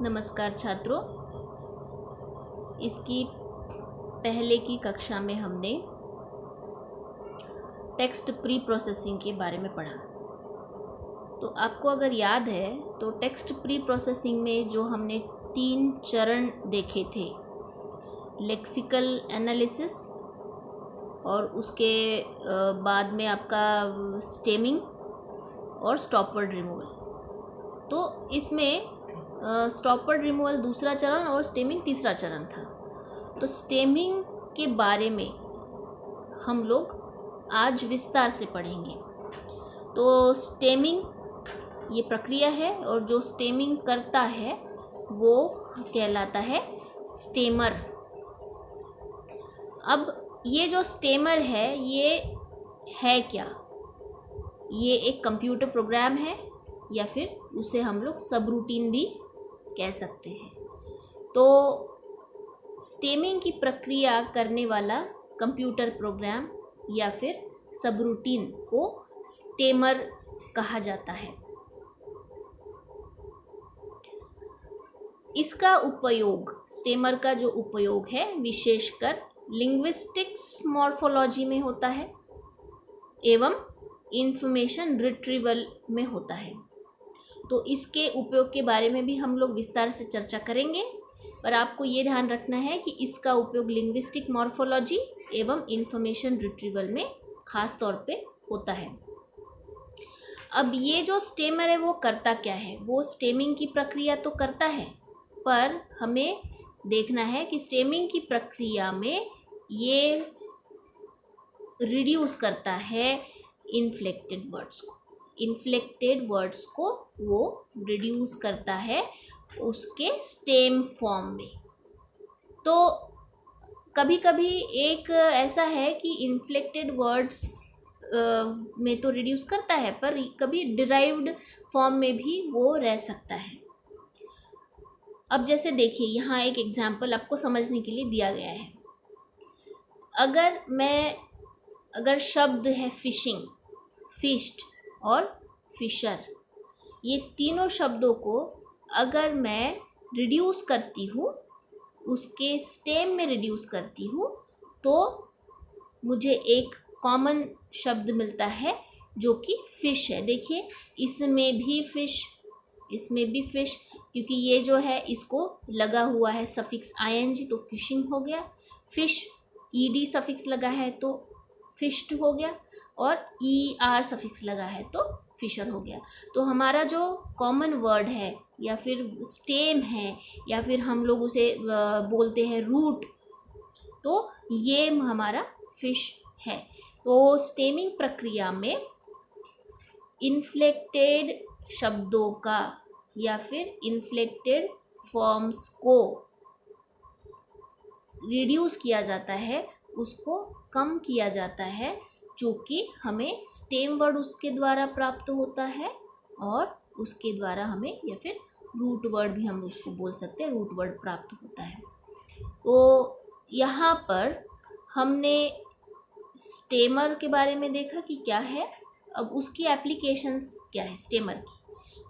नमस्कार छात्रों, इसकी पहले की कक्षा में हमने टेक्स्ट प्री प्रोसेसिंग के बारे में पढ़ा। तो आपको अगर याद है तो टेक्स्ट प्री प्रोसेसिंग में जो हमने 3 चरण देखे थे, लेक्सिकल एनालिसिस और उसके बाद में आपका स्टेमिंग और स्टॉप वर्ड रिमूवल। तो इसमें स्टॉप वर्ड रिमूवल दूसरा चरण और स्टेमिंग तीसरा चरण था। तो स्टेमिंग के बारे में हम लोग आज विस्तार से पढ़ेंगे। तो स्टेमिंग ये प्रक्रिया है और जो स्टेमिंग करता है वो कहलाता है स्टेमर। अब ये जो स्टेमर है ये है क्या? ये एक कंप्यूटर प्रोग्राम है या फिर उसे हम लोग सब रूटीन भी कह सकते हैं। तो स्टेमिंग की प्रक्रिया करने वाला कंप्यूटर प्रोग्राम या फिर सब रूटीन को स्टेमर कहा जाता है। इसका उपयोग, स्टेमर का जो उपयोग है विशेषकर लिंग्विस्टिक्स मॉर्फोलॉजी में होता है एवं इंफॉर्मेशन रिट्रीवल में होता है। तो इसके उपयोग के बारे में भी हम लोग विस्तार से चर्चा करेंगे, पर आपको ये ध्यान रखना है कि इसका उपयोग लिंग्विस्टिक मॉर्फोलॉजी एवं इंफॉर्मेशन रिट्रीवल में खास तौर पे होता है। अब ये जो स्टेमर है वो करता क्या है? वो स्टेमिंग की प्रक्रिया तो करता है, पर हमें देखना है कि स्टेमिंग की प्रक्रिया में ये रिड्यूस करता है इन्फ्लेक्टेड वर्ड्स को। इन्फ्लेक्टेड वर्ड्स को वो रिड्यूस करता है उसके स्टेम फॉर्म में। तो कभी कभी एक ऐसा है कि इन्फ्लेक्टेड वर्ड्स में तो रिड्यूस करता है, पर कभी डिराइव्ड फॉर्म में भी वो रह सकता है। अब जैसे देखिए, यहाँ एक एग्जाम्पल आपको समझने के लिए दिया गया है। अगर शब्द है फिशिंग, फिश्ड और फिशर, ये तीनों शब्दों को अगर मैं रिड्यूस करती हूँ, उसके स्टेम में रिड्यूस करती हूँ, तो मुझे एक कॉमन शब्द मिलता है जो कि फिश है। देखिए, इसमें भी फिश, इसमें भी फिश, क्योंकि ये जो है इसको लगा हुआ है सफिक्स आईएनजी, तो फिशिंग हो गया। फिश ईडी सफिक्स लगा है तो फिश्ड हो गया, और ER सफिक्स लगा है तो फिशर हो गया। तो हमारा जो कॉमन वर्ड है या फिर स्टेम है या फिर हम लोग उसे बोलते हैं रूट, तो ये हमारा फिश है। तो स्टेमिंग प्रक्रिया में इन्फ्लेक्टेड शब्दों का या फिर इन्फ्लेक्टेड फॉर्म्स को रिड्यूस किया जाता है, उसको कम किया जाता है, जो कि हमें स्टेम वर्ड उसके द्वारा प्राप्त होता है और उसके द्वारा हमें, या फिर रूट वर्ड भी हम उसको बोल सकते हैं, रूट वर्ड प्राप्त होता है। तो यहाँ पर हमने स्टेमर के बारे में देखा कि क्या है। अब उसकी एप्लीकेशंस क्या है स्टेमर की?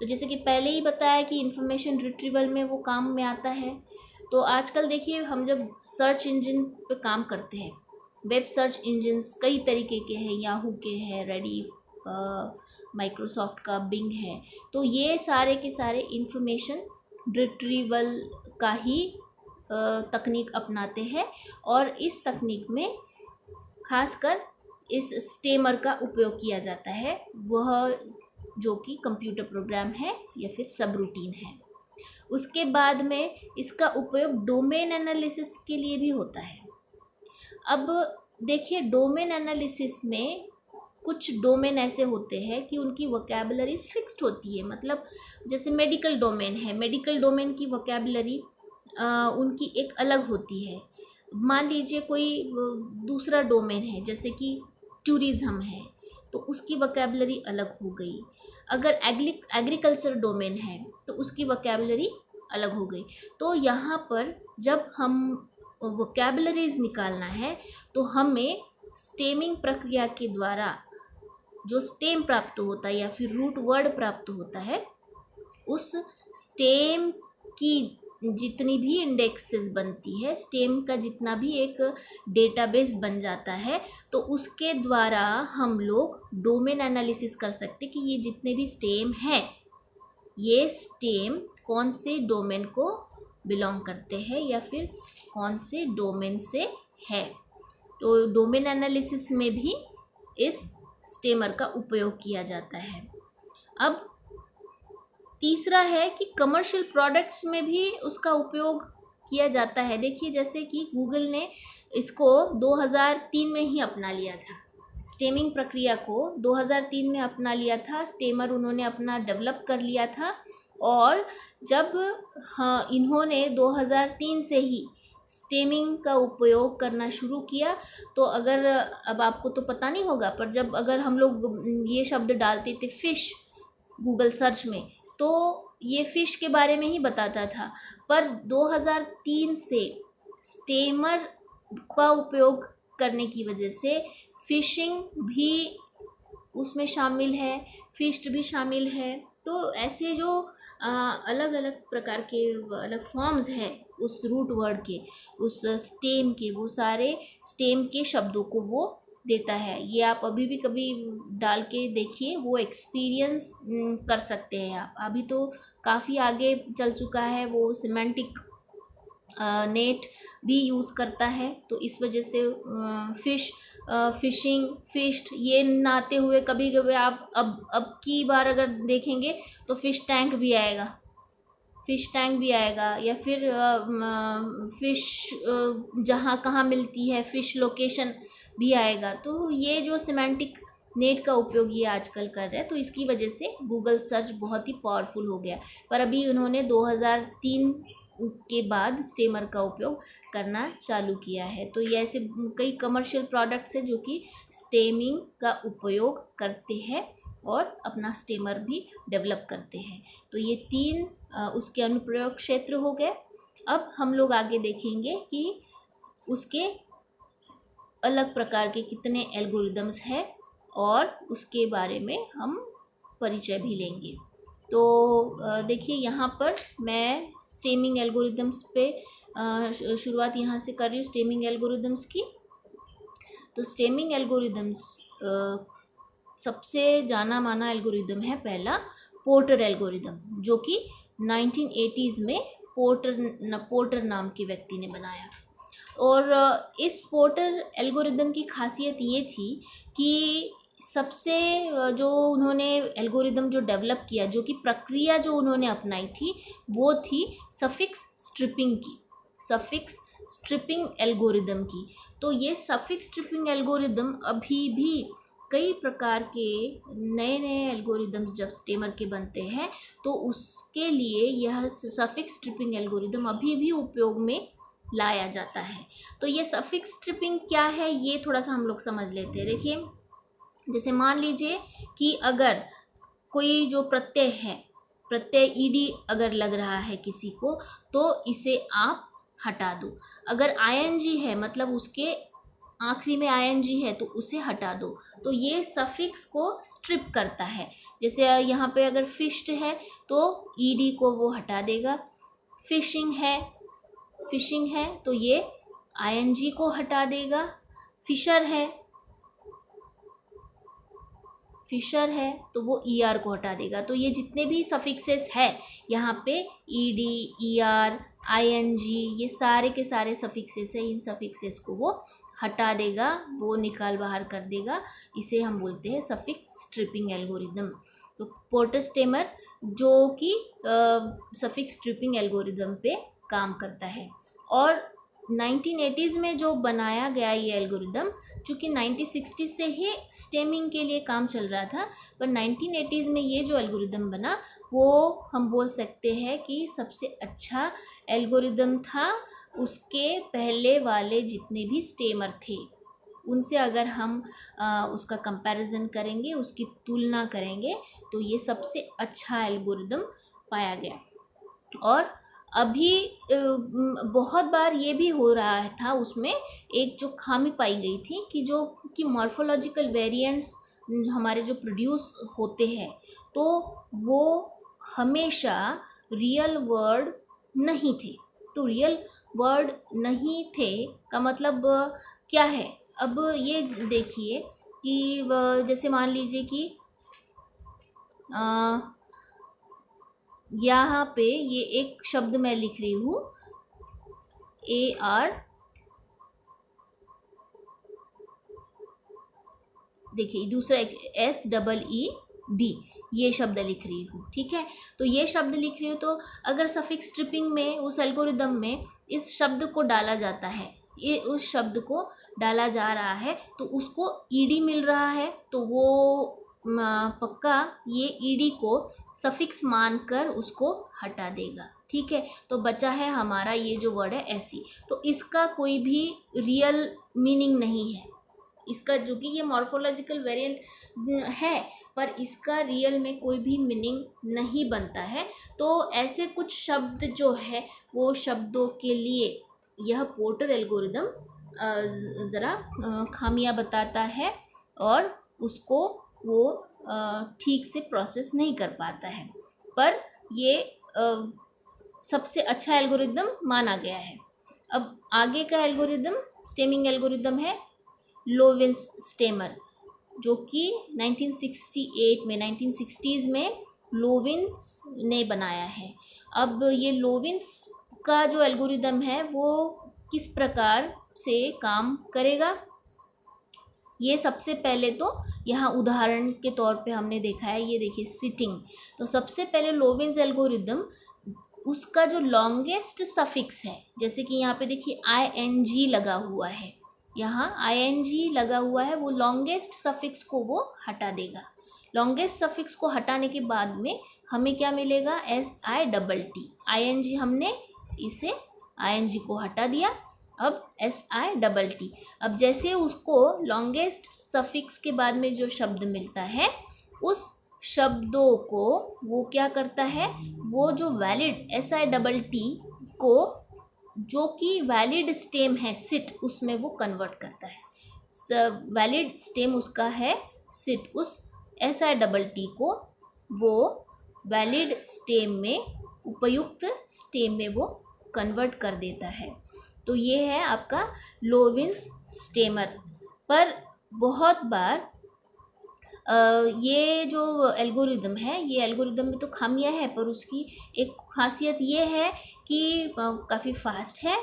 तो जैसे कि पहले ही बताया कि इंफॉर्मेशन रिट्रीवल में वो काम में आता है। तो आजकल देखिए, हम जब सर्च इंजन पे काम करते हैं, वेब सर्च इंजन्स कई तरीके के हैं, याहू के हैं, रेडिफ, माइक्रोसॉफ्ट का बिंग है। तो ये सारे के सारे इंफॉर्मेशन रिट्रीवल का ही तकनीक अपनाते हैं, और इस तकनीक में खासकर इस स्टेमर का उपयोग किया जाता है, वह जो कि कंप्यूटर प्रोग्राम है या फिर सब रूटीन है। उसके बाद में इसका उपयोग डोमेन एनालिसिस के लिए भी होता है। अब देखिए, डोमेन एनालिसिस में कुछ डोमेन ऐसे होते हैं कि उनकी वोकैबुलरीज फिक्स्ड होती है। मतलब जैसे मेडिकल डोमेन है, मेडिकल डोमेन की वोकैबुलरी उनकी एक अलग होती है। मान लीजिए कोई दूसरा डोमेन है, जैसे कि टूरिज़्म है, तो उसकी वोकैबुलरी अलग हो गई। अगर एग्रीकल्चर डोमेन है तो उसकी वोकैबुलरी अलग हो गई। तो यहाँ पर जब हम वोकैबुलरीज निकालना है तो हमें स्टेमिंग प्रक्रिया के द्वारा जो स्टेम प्राप्त होता है या फिर रूट वर्ड प्राप्त होता है, उस स्टेम की जितनी भी इंडेक्सेस बनती है, स्टेम का जितना भी एक डेटाबेस बन जाता है, तो उसके द्वारा हम लोग डोमेन एनालिसिस कर सकते कि ये जितने भी स्टेम हैं, ये स्टेम कौन से डोमेन को बिलोंग करते हैं या फिर कौन से डोमेन से है। तो डोमेन एनालिसिस में भी इस स्टेमर का उपयोग किया जाता है। अब तीसरा है कि कमर्शियल प्रोडक्ट्स में भी उसका उपयोग किया जाता है। देखिए, जैसे कि गूगल ने इसको 2003 में ही अपना लिया था, स्टेमिंग प्रक्रिया को 2003 में अपना लिया था। स्टेमर उन्होंने अपना डेवलप कर लिया था, और जब इन्होंने 2003 से ही स्टेमिंग का उपयोग करना शुरू किया, तो अगर अब आपको तो पता नहीं होगा, पर जब अगर हम लोग ये शब्द डालते थे फिश गूगल सर्च में, तो ये फ़िश के बारे में ही बताता था। पर 2003 से स्टेमर का उपयोग करने की वजह से फ़िशिंग भी उसमें शामिल है, फिस्ट भी शामिल है। तो ऐसे जो अलग अलग प्रकार के अलग फॉर्म्स हैं उस रूट वर्ड के, उस स्टेम के, वो सारे स्टेम के शब्दों को वो देता है। ये आप अभी भी कभी डाल के देखिए, वो एक्सपीरियंस कर सकते हैं आप। अभी तो काफ़ी आगे चल चुका है, वो सिमेंटिक नेट भी यूज़ करता है, तो इस वजह से फिश, फिशिंग, फिस्ट ये नाते हुए कभी कभी आप अब की बार अगर देखेंगे तो फिश टैंक भी आएगा, फिश टैंक भी आएगा, या फिर फिश जहाँ कहाँ मिलती है फिश लोकेशन भी आएगा। तो ये जो सिमेंटिक नेट का उपयोग ये आजकल कर रहे हैं, तो इसकी वजह से गूगल सर्च बहुत ही पावरफुल हो गया। पर अभी उन्होंने 2003 के बाद स्टेमर का उपयोग करना चालू किया है। तो ये ऐसे कई कमर्शियल प्रोडक्ट्स हैं जो कि स्टेमिंग का उपयोग करते हैं और अपना स्टेमर भी डेवलप करते हैं। तो ये 3 उसके अनुप्रयोग क्षेत्र हो गए। अब हम लोग आगे देखेंगे कि उसके अलग प्रकार के कितने एल्गोरिदम्स हैं, और उसके बारे में हम परिचय भी लेंगे। तो देखिए, यहाँ पर मैं स्टेमिंग एल्गोरिदम्स पे शुरुआत यहाँ से कर रही हूँ, स्टेमिंग एल्गोरिदम्स की। तो स्टेमिंग एल्गोरिदम्स सबसे जाना माना एल्गोरिदम है पहला पोर्टर एल्गोरिदम, जो कि 1980s में पोर्टर नाम के व्यक्ति ने बनाया। और इस पोर्टर एल्गोरिदम की खासियत ये थी कि सबसे जो उन्होंने एल्गोरिदम जो डेवलप किया, जो कि प्रक्रिया जो उन्होंने अपनाई थी, वो थी सफिक्स स्ट्रिपिंग की, सफिक्स स्ट्रिपिंग एल्गोरिदम की। तो ये सफिक्स स्ट्रिपिंग एल्गोरिदम अभी भी कई प्रकार के नए नए एल्गोरिदम्स जब स्टेमर के बनते हैं, तो उसके लिए यह सफिक्स स्ट्रिपिंग एल्गोरिदम अभी भी उपयोग में लाया जाता है। तो ये सफिक्स स्ट्रिपिंग क्या है, ये थोड़ा सा हम लोग समझ लेते हैं। देखिए, जैसे मान लीजिए कि अगर कोई जो प्रत्यय है, प्रत्यय ईडी अगर लग रहा है किसी को, तो इसे आप हटा दो। अगर आईएनजी है, मतलब उसके आखिरी में आईएनजी है, तो उसे हटा दो। तो ये सफिक्स को स्ट्रिप करता है। जैसे यहाँ पे अगर फिश्ड है तो ईडी को वो हटा देगा। फिशिंग है तो ये आईएनजी को हटा देगा। फिशर है तो वो ईआर को हटा देगा। तो ये जितने भी सफिक्सेस है यहाँ पे, ईडी, ईआर, आईएनजी, ये सारे के सारे सफिक्सेस है, इन सफिक्सेस को वो हटा देगा, वो निकाल बाहर कर देगा। इसे हम बोलते हैं सफिक्स स्ट्रिपिंग एल्गोरिदम। तो पोर्टर स्टेमर जो कि सफिक्स स्ट्रिपिंग एल्गोरिदम पे काम करता है। और 1980s में जो बनाया गया ये एल्गोरिदम, चूँकि 1960 से ही स्टेमिंग के लिए काम चल रहा था, पर 1980s में ये जो एल्गोरिदम बना, वो हम बोल सकते हैं कि सबसे अच्छा एल्गोरिदम था। उसके पहले वाले जितने भी स्टेमर थे उनसे अगर हम उसका कंपैरिजन करेंगे, उसकी तुलना करेंगे, तो ये सबसे अच्छा एल्गोरिदम पाया गया। और अभी बहुत बार ये भी हो रहा था, उसमें एक जो खामी पाई गई थी कि जो कि मॉर्फोलॉजिकल वेरिएंट्स हमारे जो प्रोड्यूस होते हैं, तो वो हमेशा रियल वर्ड नहीं थे। तो रियल वर्ड नहीं थे का मतलब क्या है? अब ये देखिए कि जैसे मान लीजिए कि यहाँ पे ये एक शब्द मैं लिख रही हूँ, AR, देखिए दूसरा SEED, ये शब्द लिख रही हूँ, ठीक है। तो ये शब्द लिख रही हूँ, तो अगर सफिक्स स्ट्रिपिंग में उस एल्गोरिदम में इस शब्द को डाला जाता है, ये उस शब्द को डाला जा रहा है, तो उसको ED मिल रहा है, तो वो पक्का ये ED को सफिक्स मानकर उसको हटा देगा, ठीक है। तो बचा है हमारा ये जो वर्ड है ऐसी, तो इसका कोई भी रियल मीनिंग नहीं है इसका, जो कि ये मॉर्फोलॉजिकल वेरिएंट है, पर इसका रियल में कोई भी मीनिंग नहीं बनता है। तो ऐसे कुछ शब्द जो है वो शब्दों के लिए यह पोर्टर एल्गोरिदम ज़रा खामियां बताता है और उसको वो ठीक से प्रोसेस नहीं कर पाता है, पर ये सबसे अच्छा एल्गोरिदम माना गया है। अब आगे का एल्गोरिदम स्टेमिंग एल्गोरिदम है लोविंस स्टेमर, जो कि 1968 में 1960s में लोविंस ने बनाया है। अब ये लोविंस का जो एल्गोरिदम है वो किस प्रकार से काम करेगा, ये सबसे पहले तो यहाँ उदाहरण के तौर पे हमने देखा है, ये देखिए सिटिंग। तो सबसे पहले लोविंस एल्गोरिदम, उसका जो लॉन्गेस्ट सफिक्स है, जैसे कि यहाँ पे देखिए ING लगा हुआ है, यहाँ ING लगा हुआ है, वो लॉन्गेस्ट सफिक्स को वो हटा देगा। लॉन्गेस्ट सफिक्स को हटाने के बाद में हमें क्या मिलेगा, SITT। ING हमने इसे ING को हटा दिया, अब SITT। अब जैसे उसको लॉन्गेस्ट सफिक्स के बाद में जो शब्द मिलता है, उस शब्दों को वो क्या करता है, वो जो वैलिड SITT को, जो कि वैलिड स्टेम है सिट, उसमें वो कन्वर्ट करता है। वैलिड स्टेम उसका है सिट, उस SITT को वो वैलिड स्टेम में, उपयुक्त स्टेम में वो कन्वर्ट कर देता है। तो ये है आपका लोविंस स्टेमर। पर बहुत बार ये जो एल्गोरिदम है, ये एल्गोरिदम में तो खामियां है, पर उसकी एक खासियत ये है कि काफ़ी फास्ट है,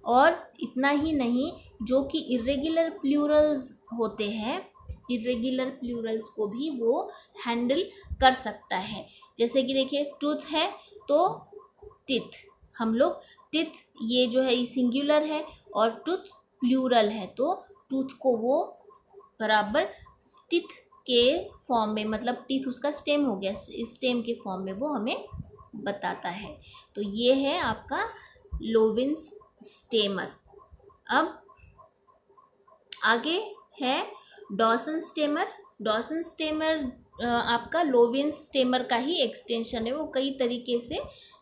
और इतना ही नहीं, जो कि इर्रेगुलर प्लूरल्स होते हैं, इर्रेगुलर प्लूरल्स को भी वो हैंडल कर सकता है। जैसे कि देखिए टूथ है तो टिथ, हम लोग टिथ, ये जो है ये सिंगुलर है, और टूथ प्लूरल है, तो टूथ को वो बराबर टिथ के फॉर्म में, मतलब टीथ उसका स्टेम हो गया, स्टेम के फॉर्म में वो हमें बताता है। तो ये है आपका लोविंस स्टेमर। अब आगे है डॉसन स्टेमर। डॉसन स्टेमर आपका लोविंस स्टेमर का ही एक्सटेंशन है, वो कई तरीके से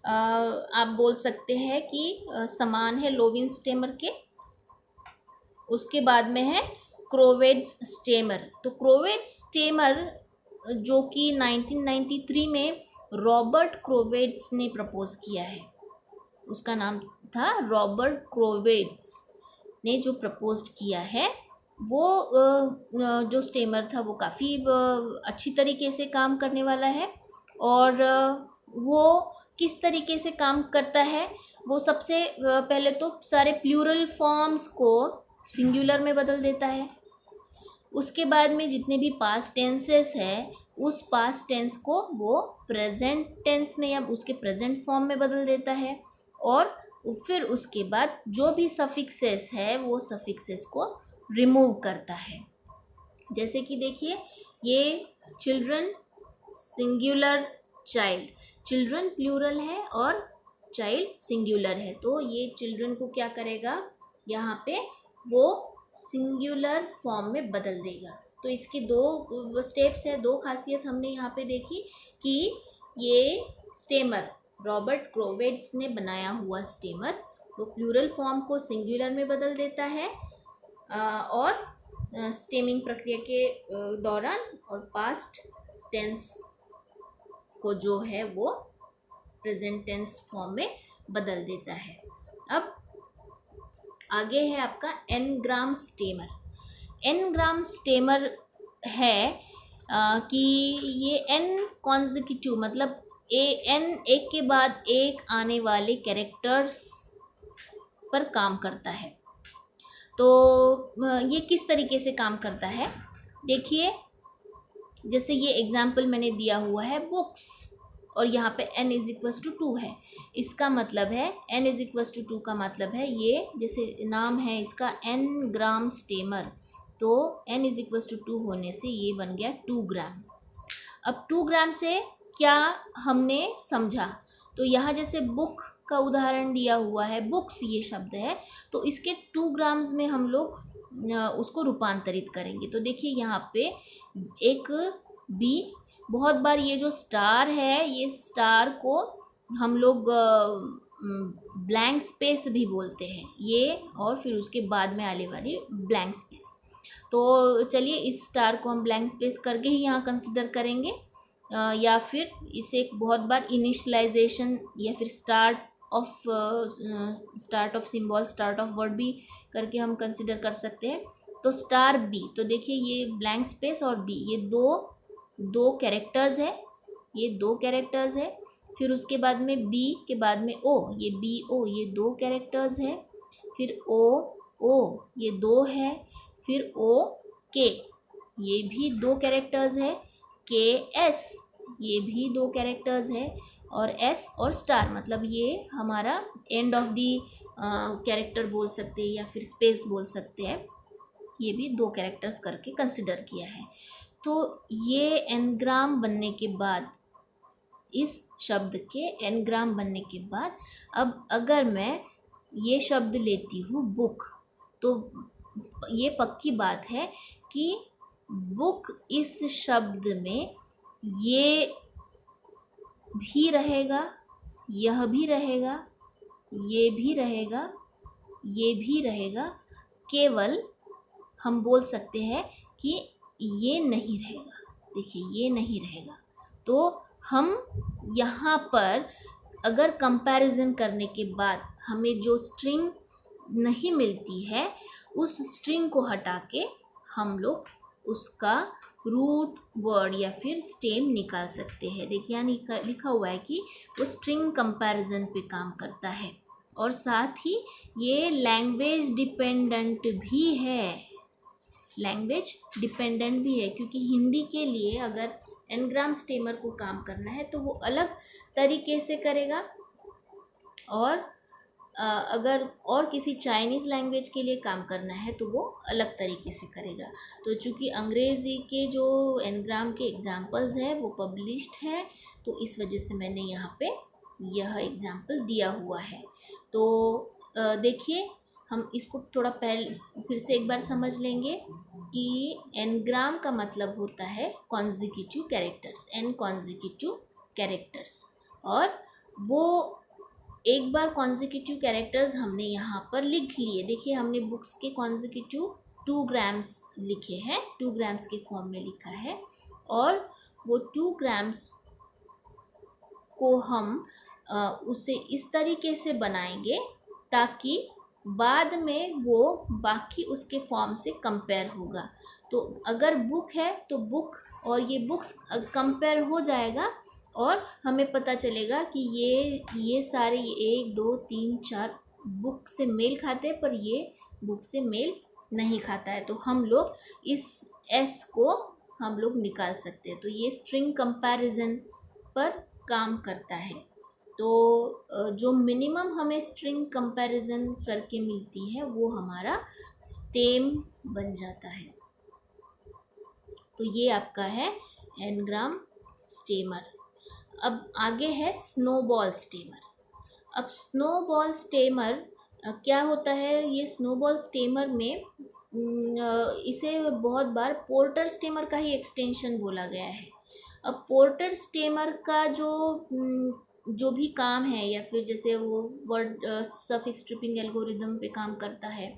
आप बोल सकते हैं कि समान है लोविंस स्टेमर के। उसके बाद में है क्रोवेट्स स्टेमर। तो क्रोवेट्स स्टेमर जो कि 1993 में रॉबर्ट क्रोवेट्स ने प्रपोज किया है, उसका नाम था रॉबर्ट क्रोवेट्स ने जो प्रपोज किया है, वो जो स्टेमर था वो काफ़ी अच्छी तरीके से काम करने वाला है। और वो किस तरीके से काम करता है, वो सबसे पहले तो सारे प्लूरल फॉर्म्स को सिंगुलर में बदल देता है। उसके बाद में जितने भी पास्ट टेंसेस है, उस पास्ट टेंस को वो प्रेजेंट टेंस में या उसके प्रेजेंट फॉर्म में बदल देता है। और फिर उसके बाद जो भी सफिक्सेस है, वो सफिक्सेस को रिमूव करता है। जैसे कि देखिए ये children singular, child, children plural है और चाइल्ड सिंगुलर है, तो ये चिल्ड्रन को क्या करेगा, यहाँ पे वो सिंगुलर फॉर्म में बदल देगा। तो इसकी दो स्टेप्स है, दो खासियत हमने यहाँ पे देखी कि ये स्टेमर रॉबर्ट क्रोवेट्स ने बनाया हुआ स्टेमर, वो प्लूरल फॉर्म को सिंगुलर में बदल देता है और स्टेमिंग प्रक्रिया के दौरान, और पास्ट टेंस को जो है वो प्रेजेंट टेंस फॉर्म में बदल देता है। अब आगे है आपका एनग्राम स्टेमर। एनग्राम स्टेमर है कि ये एन कॉन्जिक्यूटिव मतलब एन एक के बाद एक आने वाले कैरेक्टर्स पर काम करता है। तो ये किस तरीके से काम करता है देखिए, जैसे ये एग्जाम्पल मैंने दिया हुआ है बुक्स, और यहाँ पे n इज इक्वस टू 2 है। इसका मतलब है n इज इक्वस टू 2 का मतलब है ये, जैसे नाम है इसका एनग्राम स्टेमर, तो n इज इक्वस टू 2 होने से ये बन गया 2 ग्राम। अब 2 ग्राम से क्या हमने समझा, तो यहाँ जैसे बुक का उदाहरण दिया हुआ है, बुक्स ये शब्द है, तो इसके 2 ग्राम्स में हम लोग उसको रूपांतरित करेंगे। तो देखिए यहाँ पे एक बी, बहुत बार ये जो स्टार है, ये स्टार को हम लोग ब्लैंक स्पेस भी बोलते हैं, ये और फिर उसके बाद में आने वाली ब्लैंक स्पेस। तो चलिए इस स्टार को हम ब्लैंक स्पेस करके ही यहाँ कंसिडर करेंगे, या फिर इसे एक बहुत बार इनिशलाइजेशन या फिर start of symbol, start of word भी करके हम कंसिडर कर सकते हैं। तो स्टार बी, तो देखिए ये ब्लैंक स्पेस और बी, ये दो कैरेक्टर्स है, ये 2 कैरेक्टर्स है। फिर उसके बाद में बी के बाद में ओ, ये बी ओ, ये 2 कैरेक्टर्स है। फिर ओ ओ, ये 2 है। फिर ओ के, ये भी 2 कैरेक्टर्स है। के एस, ये भी 2 कैरेक्टर्स है। और एस और स्टार, मतलब ये हमारा एंड ऑफ दी कैरेक्टर बोल सकते हैं या फिर स्पेस बोल सकते हैं, ये भी 2 कैरेक्टर्स करके कंसिडर किया है। तो ये एनग्राम बनने के बाद, इस शब्द के एनग्राम बनने के बाद, अब अगर मैं ये शब्द लेती हूँ बुक, तो ये पक्की बात है कि बुक इस शब्द में ये भी रहेगा, यह भी रहेगा, ये भी रहेगा, ये भी रहेगा, केवल हम बोल सकते हैं कि ये नहीं रहेगा। देखिए ये नहीं रहेगा। तो हम यहाँ पर अगर कंपैरिजन करने के बाद हमें जो स्ट्रिंग नहीं मिलती है, उस स्ट्रिंग को हटा के हम लोग उसका रूट वर्ड या फिर स्टेम निकाल सकते हैं। देखिए यहाँ लिखा हुआ है कि वो स्ट्रिंग कंपैरिजन पे काम करता है, और साथ ही ये लैंग्वेज डिपेंडेंट भी है, लैंग्वेज डिपेंडेंट भी है, क्योंकि हिंदी के लिए अगर एनग्राम स्टेमर को काम करना है तो वो अलग तरीके से करेगा, और अगर और किसी चाइनीज़ लैंग्वेज के लिए काम करना है तो वो अलग तरीके से करेगा। तो चूँकि अंग्रेज़ी के जो एनग्राम के एग्जांपल्स हैं वो पब्लिश्ड है, तो इस वजह से मैंने यहाँ पे यह एग्जांपल दिया हुआ है। तो देखिए हम इसको थोड़ा पहले फिर से एक बार समझ लेंगे कि एनग्राम का मतलब होता है consecutive characters, n consecutive characters, और वो एक बार कॉन्जिक्यूटिव कैरेक्टर्स हमने यहाँ पर लिख लिए। देखिए हमने बुक्स के कॉन्जिक्यूटिव 2 ग्राम्स लिखे हैं, 2 ग्राम्स के फॉर्म में लिखा है, और वो 2 ग्राम्स को हम उसे इस तरीके से बनाएंगे ताकि बाद में वो बाकी उसके फॉर्म से कंपेयर होगा। तो अगर बुक है तो बुक और ये बुक्स कंपेयर हो जाएगा, और हमें पता चलेगा कि ये सारे 1 2 3 4 बुक से मेल खाते हैं, पर ये बुक से मेल नहीं खाता है। तो हम लोग इस एस को हम लोग निकाल सकते हैं। तो ये स्ट्रिंग कंपैरिजन पर काम करता है। तो जो मिनिमम हमें स्ट्रिंग कंपैरिजन करके मिलती है वो हमारा स्टेम बन जाता है। तो ये आपका है एनग्राम स्टेमर। अब आगे है स्नोबॉल स्टेमर। अब स्नोबॉल स्टेमर क्या होता है, ये स्नोबॉल स्टेमर में इसे बहुत बार पोर्टर स्टेमर का ही एक्सटेंशन बोला गया है। अब पोर्टर स्टेमर का जो भी काम है, या फिर जैसे वो वर्ड सफिक्स स्ट्रिपिंग एल्गोरिदम पे काम करता है,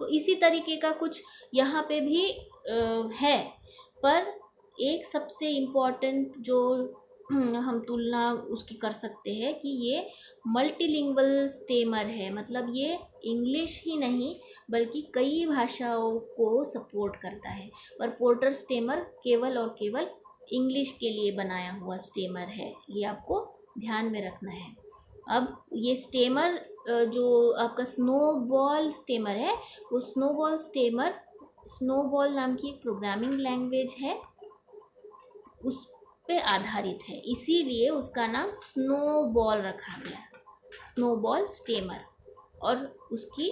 तो इसी तरीके का कुछ यहाँ पे भी है। पर एक सबसे इम्पॉर्टेंट जो हम तुलना उसकी कर सकते हैं कि ये मल्टीलिंगुअल स्टेमर है, मतलब ये इंग्लिश ही नहीं बल्कि कई भाषाओं को सपोर्ट करता है। पर पोर्टर स्टेमर केवल और केवल इंग्लिश के लिए बनाया हुआ स्टेमर है, ये आपको ध्यान में रखना है। अब ये स्टेमर जो आपका स्नोबॉल स्टेमर है, वो स्नोबॉल स्टेमर स्नोबॉल नाम की एक प्रोग्रामिंग लैंग्वेज है, उस पे आधारित है, इसीलिए उसका नाम स्नोबॉल रखा गया, स्नोबॉल स्टेमर। और उसकी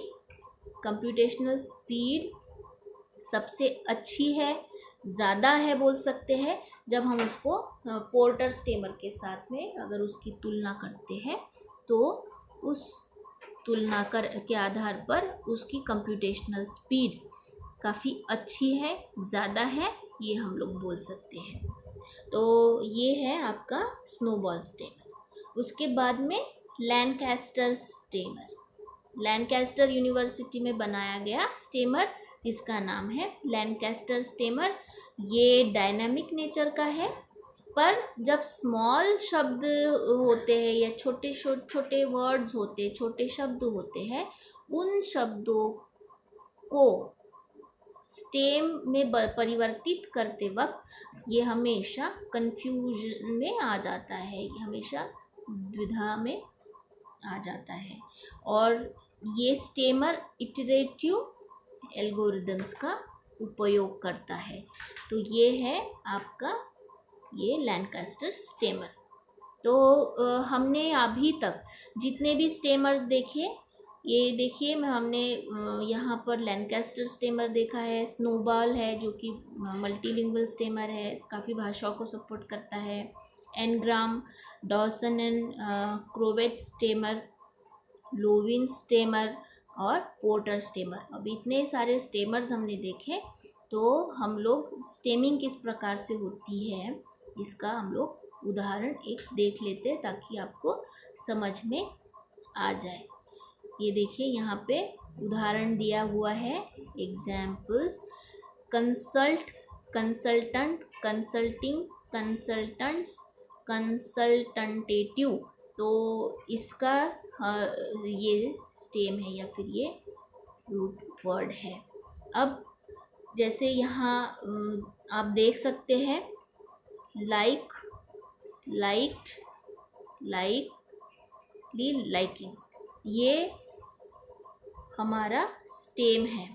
कंप्यूटेशनल स्पीड सबसे अच्छी है, ज़्यादा है बोल सकते हैं, जब हम उसको पोर्टर स्टेमर के साथ में अगर उसकी तुलना करते हैं तो उस तुलना के आधार पर उसकी कंप्यूटेशनल स्पीड काफ़ी अच्छी है, ज़्यादा है, ये हम लोग बोल सकते हैं। तो ये है आपका स्नोबॉल स्टेमर। उसके बाद में लैनकास्टर स्टेमर, लैनकास्टर यूनिवर्सिटी में बनाया गया स्टेमर, जिसका नाम है लैनकास्टर स्टेमर। ये डायनामिक नेचर का है, पर जब स्मॉल शब्द होते हैं या छोटे छोटे वर्ड्स होते, छोटे शब्द होते हैं, उन शब्दों को स्टेम में परिवर्तित करते वक्त ये हमेशा कंफ्यूजन में आ जाता है, ये हमेशा द्विधा में आ जाता है। और ये स्टेमर इटरेटिव एल्गोरिदम्स का उपयोग करता है। तो ये है आपका ये लैनकास्टर स्टेमर। तो हमने अभी तक जितने भी स्टेमर्स देखे, ये देखिए हमने यहाँ पर लैनकास्टर स्टेमर देखा है, स्नोबॉल है जो कि मल्टीलिंगुअल स्टेमर है, काफ़ी भाषाओं को सपोर्ट करता है, ngram, Dawson and Krovetz stemmer, Lovins stemmer और पोर्टर स्टेमर। अब इतने सारे स्टेमर्स हमने देखे, तो हम लोग स्टेमिंग किस प्रकार से होती है इसका हम लोग उदाहरण एक देख लेते हैं ताकि आपको समझ में आ जाए। ये देखिए यहाँ पे उदाहरण दिया हुआ है, examples: consult, consultant, consulting, consultants, consultative. तो इसका ये स्टेम है या फिर ये रूट वर्ड है। अब जैसे यहाँ आप देख सकते हैं लाइक, लाइक्ड, लाइकली, लाइकिंग, ये हमारा स्टेम है,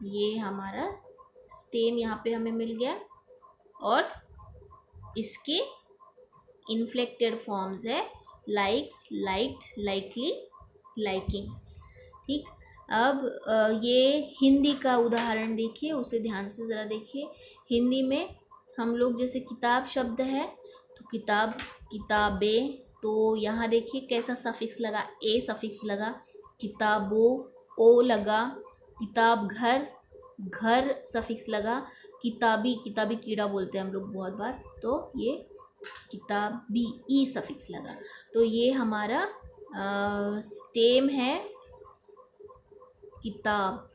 ये हमारा स्टेम यहाँ पे हमें मिल गया। और इसके इन्फ्लेक्टेड फॉर्म्स है लाइक्स, लाइक्ड, लाइकली, लाइकिंग। ठीक, अब ये हिंदी का उदाहरण देखिए, उसे ध्यान से ज़रा देखिए। हिंदी में हम लोग जैसे किताब शब्द है तो किताब, किताबें, तो यहाँ देखिए कैसा सफिक्स लगा, ए सफिक्स लगा, किताबों ओ लगा, किताब घर, घर सफिक्स लगा, किताबी, किताबी कीड़ा बोलते हैं हम लोग बहुत बार, तो ये किताबी ई सफिक्स लगा। तो ये हमारा स्टेम है किताब,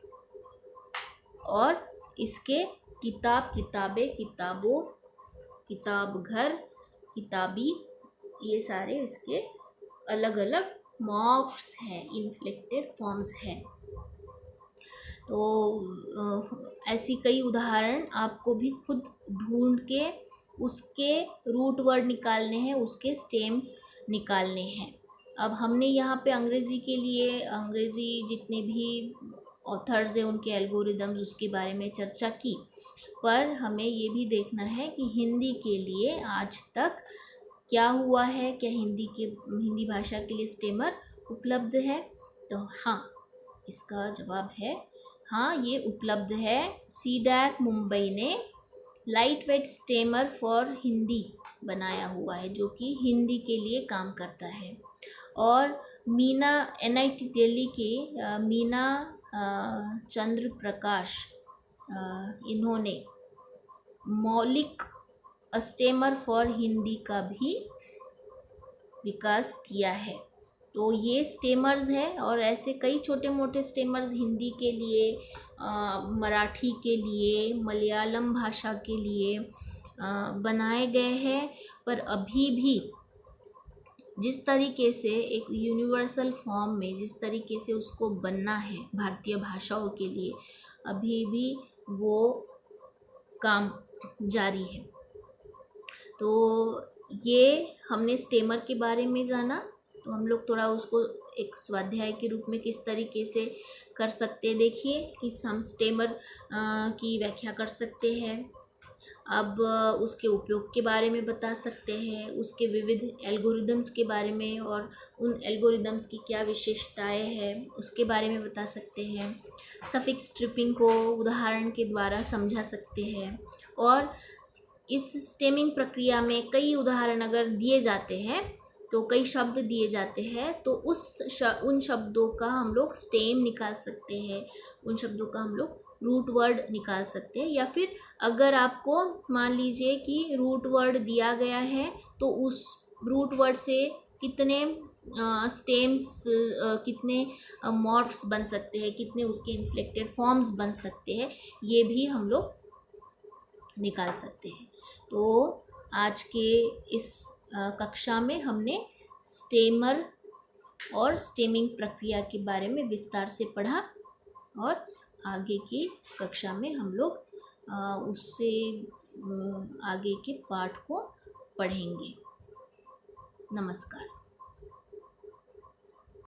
और इसके किताब, किताबें, किताबों, किताब घर, किताबी, ये सारे इसके अलग अलग मॉर्फ्स हैं, इन्फ्लेक्टेड फॉर्म्स हैं। तो ऐसी कई उदाहरण आपको भी खुद ढूंढ के उसके रूट वर्ड निकालने हैं, उसके स्टेम्स निकालने हैं। अब हमने यहाँ पे अंग्रेज़ी के लिए, अंग्रेज़ी जितने भी ऑथर्स हैं उनके एल्गोरिदम्स उसके बारे में चर्चा की, पर हमें ये भी देखना है कि हिंदी के लिए आज तक क्या हुआ है, क्या हिंदी भाषा के लिए स्टेमर उपलब्ध है। तो हाँ, इसका जवाब है हाँ, ये उपलब्ध है। सीडैक मुंबई ने light weight stammer for Hindi बनाया हुआ है जो कि हिंदी के लिए काम करता है। और मीना, NIT दिल्ली के मीना चंद्र प्रकाश, इन्होंने मौलिक स्टेमर फॉर हिंदी का भी विकास किया है। तो ये स्टेमर्स है, और ऐसे कई छोटे मोटे स्टेमर्स हिंदी के लिए, मराठी के लिए, मलयालम भाषा के लिए, बनाए गए हैं, पर अभी भी जिस तरीके से एक यूनिवर्सल फॉर्म में जिस तरीके से उसको बनना है भारतीय भाषाओं के लिए, अभी भी वो काम जारी है। तो ये हमने स्टेमर के बारे में जाना, तो हम लोग थोड़ा उसको एक स्वाध्याय के रूप में किस तरीके से कर सकते हैं देखिए कि हम स्टेमर की व्याख्या कर सकते हैं। अब उसके उपयोग के बारे में बता सकते हैं, उसके विविध एल्गोरिदम्स के बारे में और उन एल्गोरिदम्स की क्या विशेषताएं हैं उसके बारे में बता सकते हैं। सफिक्स स्ट्रिपिंग को उदाहरण के द्वारा समझा सकते हैं। और इस स्टेमिंग प्रक्रिया में कई उदाहरण अगर दिए जाते हैं, तो कई शब्द दिए जाते हैं, तो उन शब्दों का हम लोग स्टेम निकाल सकते हैं, उन शब्दों का हम लोग रूट वर्ड निकाल सकते हैं। या फिर अगर आपको मान लीजिए कि रूट वर्ड दिया गया है, तो उस रूट वर्ड से कितने स्टेम्स, कितने मॉर्फ्स बन सकते हैं, कितने उसके इन्फ्लेक्टेड फॉर्म्स बन सकते हैं, ये भी हम लोग निकाल सकते हैं। तो आज के इस कक्षा में हमने स्टेमर और स्टेमिंग प्रक्रिया के बारे में विस्तार से पढ़ा, और आगे की कक्षा में हम लोग उससे आगे के पाठ को पढ़ेंगे। नमस्कार।